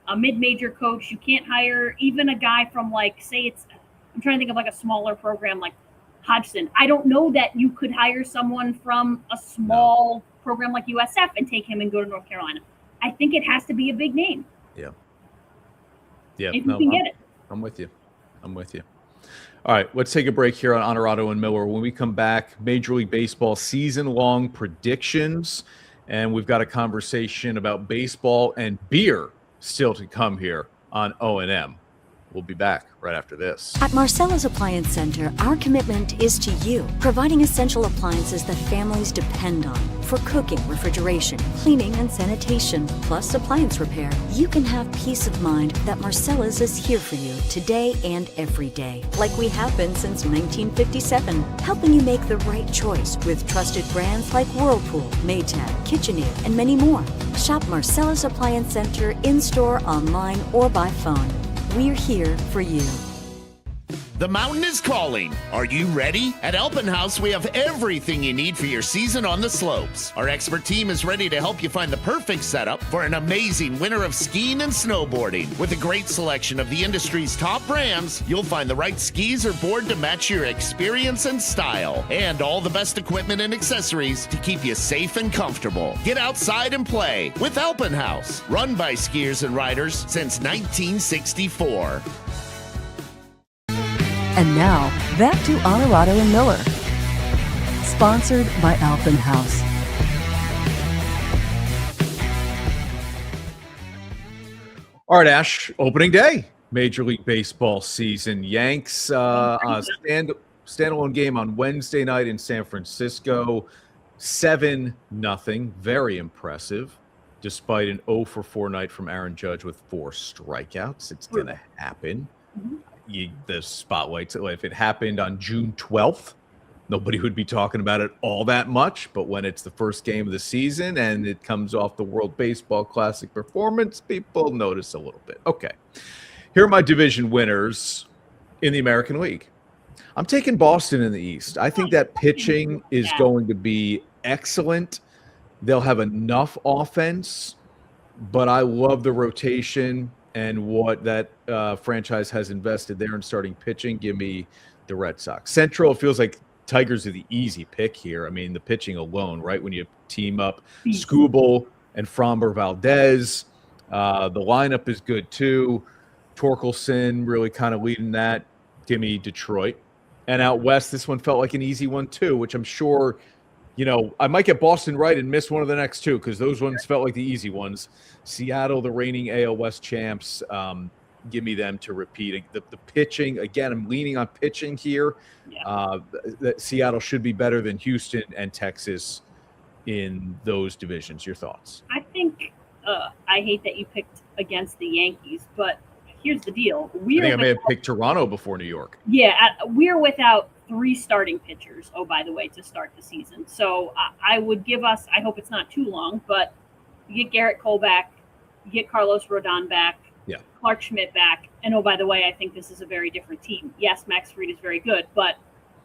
a mid-major coach. You can't hire even a guy from I'm trying to think of a smaller program like Hodgson. I don't know that you could hire someone from a small program like USF and take him and go to North Carolina. I think it has to be a big name. Yeah. If you can get it. I'm with you. All right, let's take a break here on Onorato and Miller. When we come back, Major League Baseball season-long predictions, and we've got a conversation about baseball and beer still to come here on O&M. We'll be back right after this. At Marcella's Appliance Center, our commitment is to you, providing essential appliances that families depend on for cooking, refrigeration, cleaning, and sanitation, plus appliance repair. You can have peace of mind that Marcella's is here for you today and every day, like we have been since 1957, helping you make the right choice with trusted brands like Whirlpool, Maytag, KitchenAid, and many more. Shop Marcella's Appliance Center in-store, online, or by phone. We're here for you. The mountain is calling. Are you ready? At Alpenhaus, we have everything you need for your season on the slopes. Our expert team is ready to help you find the perfect setup for an amazing winter of skiing and snowboarding. With a great selection of the industry's top brands, you'll find the right skis or board to match your experience and style. And all the best equipment and accessories to keep you safe and comfortable. Get outside and play with Alpenhaus, run by skiers and riders since 1964. And now, back to Onorato and Miller. Sponsored by Alpenhaus. All right, Ash, opening day, Major League Baseball season. Yanks standalone game on Wednesday night in San Francisco, 7-0. Very impressive, despite an 0-for-4 night from Aaron Judge with 4 strikeouts. It's going to happen. The spotlights, if it happened on June 12th, nobody would be talking about it all that much. But when it's the first game of the season and it comes off the World Baseball Classic performance, people notice a little bit. Okay, here are my division winners in the American League. I'm taking Boston in the East. I think that pitching is going to be excellent. They'll have enough offense, but I love the rotation and what that franchise has invested there in starting pitching. Give me the Red Sox. Central, it feels like Tigers are the easy pick here. I mean, the pitching alone, right? When you team up Skubal and Framber Valdez, the lineup is good too. Torkelson really kind of leading that. Give me Detroit. And out west, this one felt like an easy one too, which I'm sure, I might get Boston right and miss one of the next two because those ones felt like the easy ones. Seattle, the reigning AL West champs, give me them to repeat. The pitching, again, I'm leaning on pitching here. That Seattle should be better than Houston and Texas in those divisions. Your thoughts? I think I hate that you picked against the Yankees, but here's the deal. I think I may have picked Toronto before New York. Yeah, we're without 3 starting pitchers, by the way, to start the season. So I would give us, I hope it's not too long, but you get Garrett Cole back, you get Carlos Rodon back, Clark Schmidt back, and by the way, I think this is a very different team. Yes, Max Fried is very good, but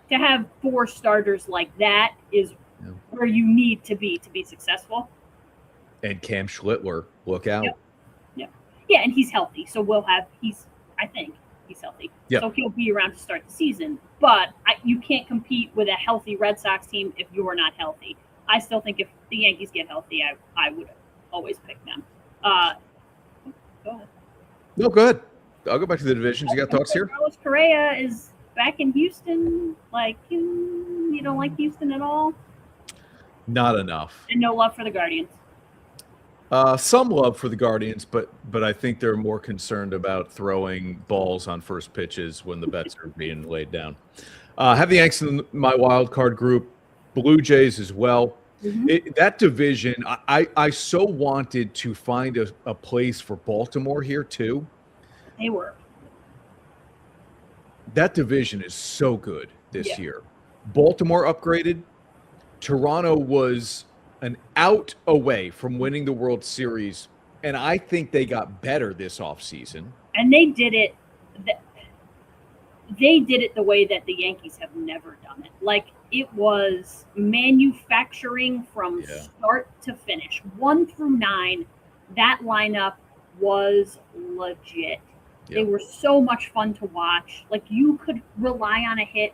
to have 4 starters like that is where you need to be successful. And Cam Schlittler, look out. Yeah, and he's healthy, so I think he's healthy. So he'll be around to start the season. But you can't compete with a healthy Red Sox team if you're not healthy. I still think if the Yankees get healthy, I would always pick them. Go ahead. No, go ahead. I'll go back to the divisions. You got thoughts here? Carlos Correa is back in Houston. Like, you don't like Houston at all? Not enough. And no love for the Guardians? Some love for the Guardians, but I think they're more concerned about throwing balls on first pitches when the bets are being laid down. Have the Yanks in my wild card group, Blue Jays as well. That division, I so wanted to find a place for Baltimore here too. They were. That division is so good this year. Baltimore upgraded. Toronto was an out away from winning the World Series, and I think they got better this offseason. And they did it. They did it the way that the Yankees have never done it. Like, it was manufacturing from start to finish. 1 through 9, that lineup was legit. They were so much fun to watch. Like, you could rely on a hit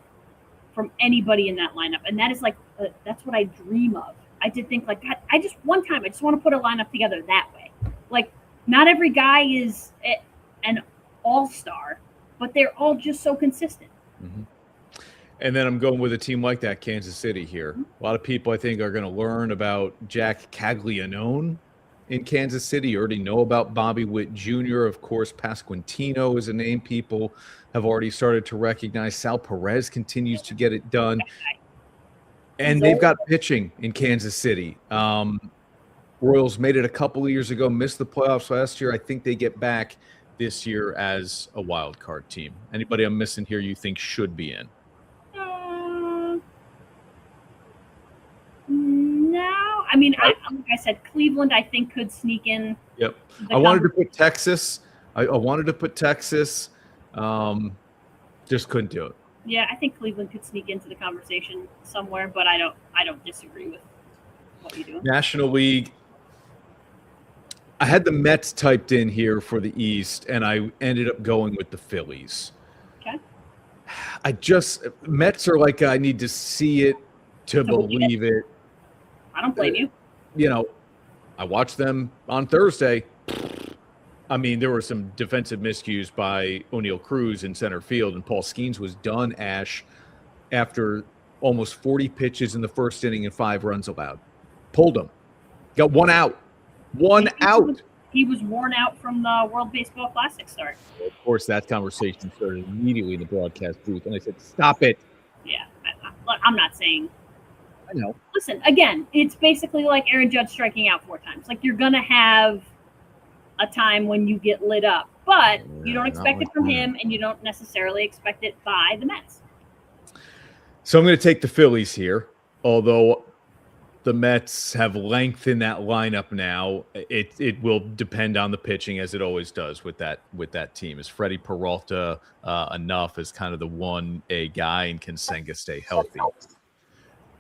from anybody in that lineup. And that is like, that's what I dream of. I did think, like, God, I just want to put a lineup together that way. Like, not every guy is an all-star, but they're all just so consistent. And then I'm going with a team like that, Kansas City here. A lot of people, I think, are going to learn about Jack Caglianone in Kansas City. You already know about Bobby Witt Jr. Of course, Pasquantino is a name people have already started to recognize. Sal Perez continues to get it done. And they've got pitching in Kansas City. Royals made it a couple of years ago, missed the playoffs last year. I think they get back this year as a wild card team. Anybody I'm missing here you think should be in? No. I mean, like I said, Cleveland, I think, could sneak in. I wanted to put Texas. I wanted to put Texas. Just couldn't do it. Yeah, I think Cleveland could sneak into the conversation somewhere, but I don't disagree with what you do. National League. I had the Mets typed in here for the East, and I ended up going with the Phillies. Okay. Mets are like, I need to see it to believe it. I don't blame you. You know, I watched them on Thursday. I mean, there were some defensive miscues by O'Neal Cruz in center field, and Paul Skeens was done, Ash, after almost 40 pitches in the first inning and 5 runs allowed. Pulled him. Got one out. He was worn out from the World Baseball Classic start. Of course, that conversation started immediately in the broadcast booth, and I said, stop it. Yeah, I'm not saying. I know. Listen, again, it's basically like Aaron Judge striking out 4 times. Like, you're going to have a time when you get lit up, but you don't expect it from him, and you don't necessarily expect it by the Mets. So I'm going to take the Phillies here, although the Mets have length in that lineup now. It will depend on the pitching, as it always does with that team. Is Freddie Peralta enough as kind of the 1A guy, and can Senga stay healthy?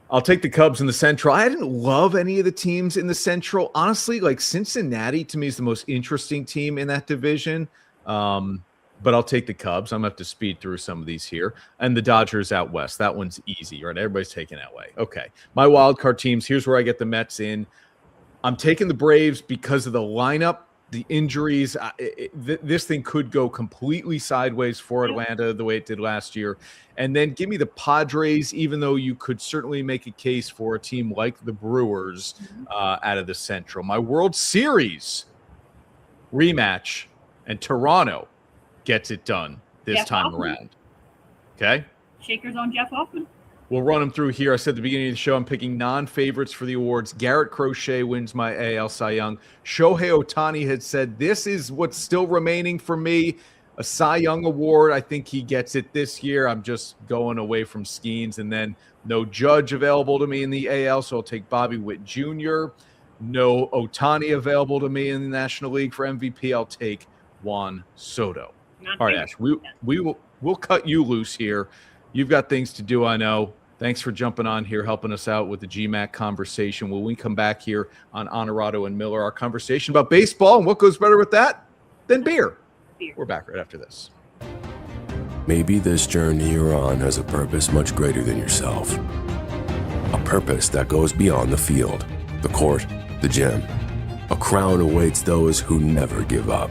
I'll take the Cubs in the Central. I didn't love any of the teams in the Central. Honestly, like Cincinnati to me is the most interesting team in that division. But I'll take the Cubs. I'm going to have to speed through some of these here. And the Dodgers out west. That one's easy, right? Everybody's taking that way. Okay. My wild card teams, here's where I get the Mets in. I'm taking the Braves because of the lineup, the injuries. This thing could go completely sideways for Atlanta the way it did last year. And then give me the Padres, even though you could certainly make a case for a team like the Brewers out of the Central. My World Series rematch, and Toronto gets it done this time around. Okay? Shakers on Jeff Hoffman. We'll run them through here. I said at the beginning of the show, I'm picking non-favorites for the awards. Garrett Crochet wins my AL Cy Young. Shohei Ohtani had said, this is what's still remaining for me, a Cy Young award. I think he gets it this year. I'm just going away from Skeens. And then no Judge available to me in the AL, so I'll take Bobby Witt Jr. No Ohtani available to me in the National League for MVP. I'll take Juan Soto. All right, Ash, we'll cut you loose here. You've got things to do, I know. Thanks for jumping on here, helping us out with the GMac conversation. When we come back here on Onorato and Miller, our conversation about baseball, and what goes better with that than beer. We're back right after this. Maybe this journey you're on has a purpose much greater than yourself. A purpose that goes beyond the field, the court, the gym. A crown awaits those who never give up.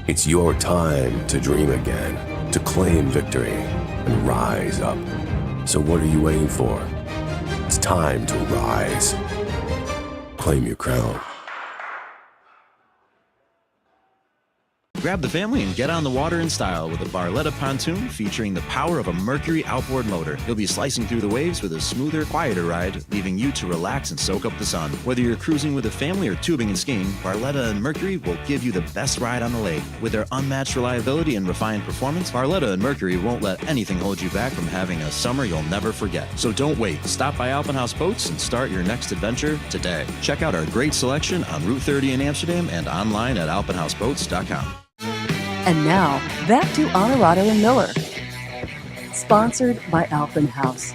It's your time to dream again, to claim victory, and rise up. So what are you waiting for? It's time to rise. Claim your crown. Grab the family and get on the water in style with a Barletta pontoon featuring the power of a Mercury outboard motor. You'll be slicing through the waves with a smoother, quieter ride, leaving you to relax and soak up the sun. Whether you're cruising with a family or tubing and skiing, Barletta and Mercury will give you the best ride on the lake. With their unmatched reliability and refined performance, Barletta and Mercury won't let anything hold you back from having a summer you'll never forget. So don't wait. Stop by Alpenhaus Boats and start your next adventure today. Check out our great selection on Route 30 in Amsterdam and online at alpenhausboats.com. And now, back to Onorato and Miller. Sponsored by Alpenhaus.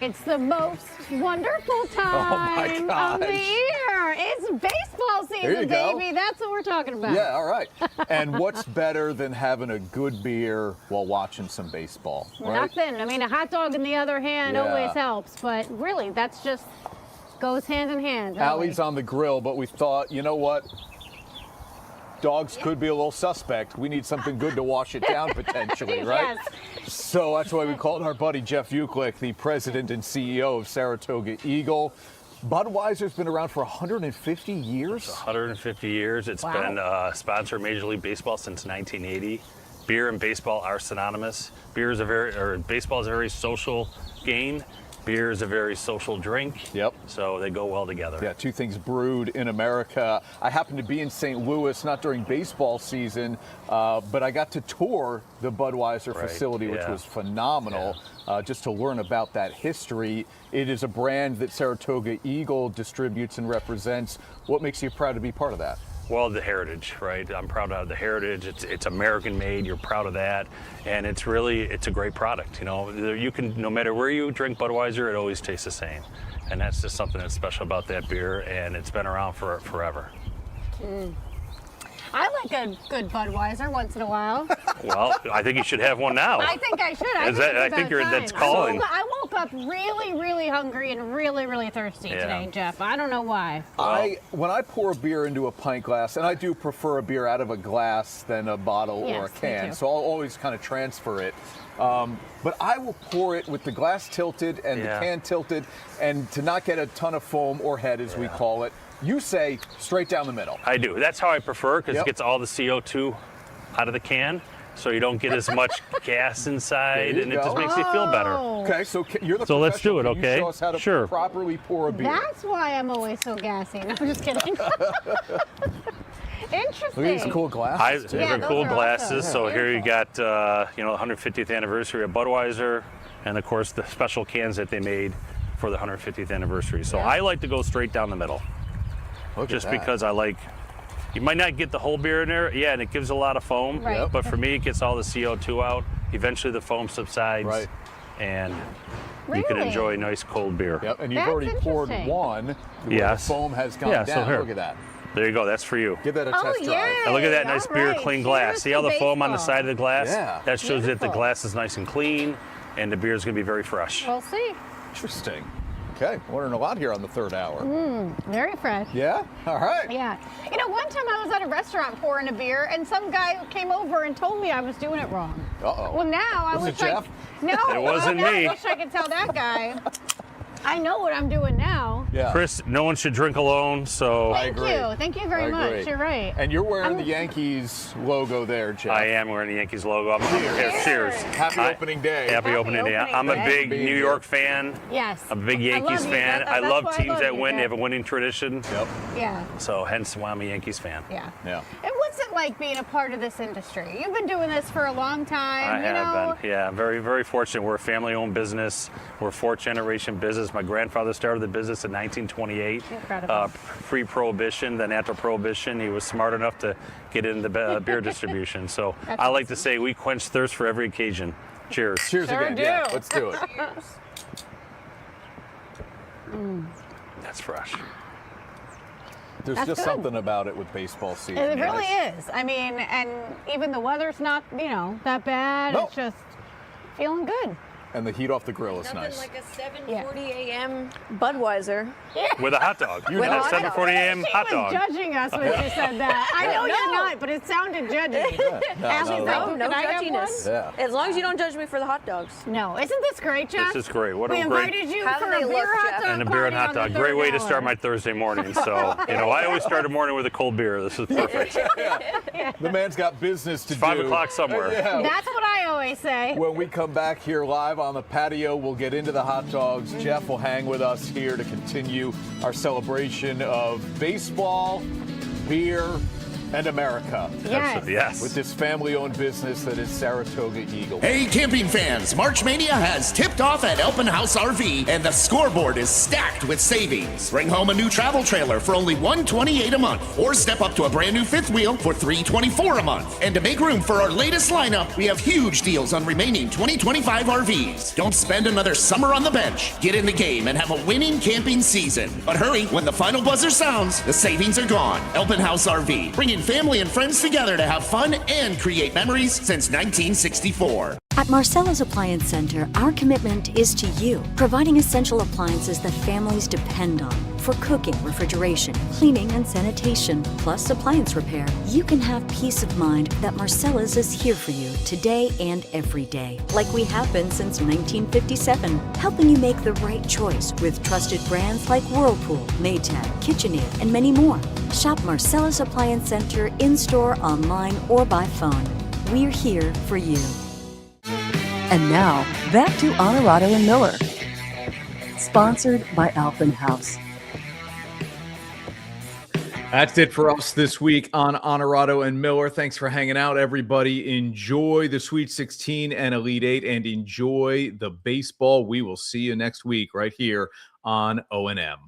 It's the most wonderful time of the year. It's baseball season, baby. That's what we're talking about. Yeah, all right. And what's better than having a good beer while watching some baseball, right? Nothing. I mean, a hot dog in the other hand always helps, but really, that's just goes hand in hand. Allie's on the grill, but we thought, you know what? Dogs could be a little suspect. We need something good to wash it down potentially, right? Yes. So that's why we called our buddy Jeff Uklick, the president and CEO of Saratoga Eagle. Budweiser's been around for 150 years? 150 years. It's been a sponsor of Major League Baseball since 1980. Beer and baseball are synonymous. Baseball is a very social game. Beer is a very social drink. Yep. So they go well together. Yeah, two things brewed in America. I happened to be in St. Louis, not during baseball season, but I got to tour the Budweiser facility, which was phenomenal, just to learn about that history. It is a brand that Saratoga Eagle distributes and represents. What makes you proud to be part of that? Well, the heritage, right? I'm proud of the heritage. It's American made. You're proud of that, and it's a great product. You know, you can, no matter where you drink Budweiser, it always tastes the same, and that's just something that's special about that beer, and it's been around for forever. I like a good Budweiser once in a while. Well, I think you should have one now. I think I should. I think that's calling. I woke up really, really hungry and really, really thirsty today, Jeff. I don't know why. When I pour a beer into a pint glass, and I do prefer a beer out of a glass than a bottle or a can, so I'll always kind of transfer it. But I will pour it with the glass tilted and the can tilted, and to not get a ton of foam or head, as we call it. You say straight down the middle. I do. That's how I prefer, because it gets all the CO2 out of the can, so you don't get as much gas inside, and it just makes you feel better. Okay, so you're the So let's do it, professional. Can you okay? show us how to properly pour a beer. That's why I'm always so gassy. No, I'm just kidding. Interesting. Look at these cool glasses. They're cool glasses. So here you got, the 150th anniversary of Budweiser, and of course the special cans that they made for the 150th anniversary. So I like to go straight down the middle. Just because you might not get the whole beer in there, and it gives a lot of foam, but for me, it gets all the CO2 out. Eventually, the foam subsides, and you can enjoy a nice cold beer. Yep, and you've already poured one. The foam has gone down. So here. Look at that. There you go. That's for you. Give that a test drive. And look at that nice beer, clean glass. See how the foam on the side of the glass? Yeah. That shows that the glass is nice and clean, and the beer is going to be very fresh. We'll see. Interesting. Okay, learning a lot here on the third hour. Very fresh. Yeah? All right. Yeah. You know, one time I was at a restaurant pouring a beer, and some guy came over and told me I was doing it wrong. Uh-oh. Well, now I Was wish it Jeff? No, It wasn't me. I wish I could tell that guy. I know what I'm doing now. Yeah. Chris, no one should drink alone, so... Thank you. Thank you very much. You're right. And you're wearing the Yankees logo there, Jeff. I am wearing the Yankees logo. I'm here. Cheers. Happy opening day. Happy opening day. I'm a big New York fan. Yes. I'm a big Yankees fan. I love teams that win. They have a winning tradition. Yep. Yeah. So hence why I'm a Yankees fan. Yeah. Yeah. And what's it like being a part of this industry? You've been doing this for a long time. I have been. Yeah, very, very fortunate. We're a family-owned business. We're a fourth-generation business. My grandfather started the business in 1928. Incredible. Pre-Prohibition, then after Prohibition, he was smart enough to get into beer distribution. So I like to say we quench thirst for every occasion. Cheers. Cheers again. do. Yeah, let's do it. That's fresh. There's That's just good. something about it with baseball season. It really is. I mean, and even the weather's not, that bad. Nope. It's just feeling good. And the heat off the grill is Nothing nice. like a 7:40 a.m. Budweiser. With a hot dog. You With know, a hot 7:40 a.m. hot She was dog. judging us when she said that. I know you're not, but it sounded judgy. Ashley's like, No "Can I have judginess. Yeah. As long as you don't judge me for the hot dogs. No, isn't this great, Jeff? This is great. What We a great... invited you How do for they a beer look, hot Jeff? dog And a beer and party hot on the dog. Great third way to hour. start my Thursday morning. So, I always start a morning with a cold beer. This is perfect. The man's got business to It's do. 5 o'clock somewhere. Yeah. That's what I always say. When we come back here live on the patio, we'll get into the hot dogs. Jeff will hang with us here to continue our celebration of baseball, beer, and America. Yes. Yes. With this family-owned business that is Saratoga Eagle. Hey, camping fans, March Mania has tipped off at House RV, and the scoreboard is stacked with savings. Bring home a new travel trailer for only $128 a month, or step up to a brand new fifth wheel for $324 a month. And to make room for our latest lineup, we have huge deals on remaining 2025 RVs. Don't spend another summer on the bench. Get in the game and have a winning camping season. But hurry, when the final buzzer sounds, the savings are gone. House RV, bringing family and friends together to have fun and create memories since 1964. At Marcella's Appliance Center, our commitment is to you, providing essential appliances that families depend on. For cooking, refrigeration, cleaning, and sanitation, plus appliance repair, you can have peace of mind that Marcella's is here for you today and every day, like we have been since 1957, helping you make the right choice with trusted brands like Whirlpool, Maytag, KitchenAid, and many more. Shop Marcella's Appliance Center in-store, online, or by phone. We're here for you. And now, back to Onorato and Miller. Sponsored by Alphen House. That's it for us this week on Onorato and Miller. Thanks for hanging out, everybody. Enjoy the Sweet 16 and Elite 8, and enjoy the baseball. We will see you next week right here on O&M.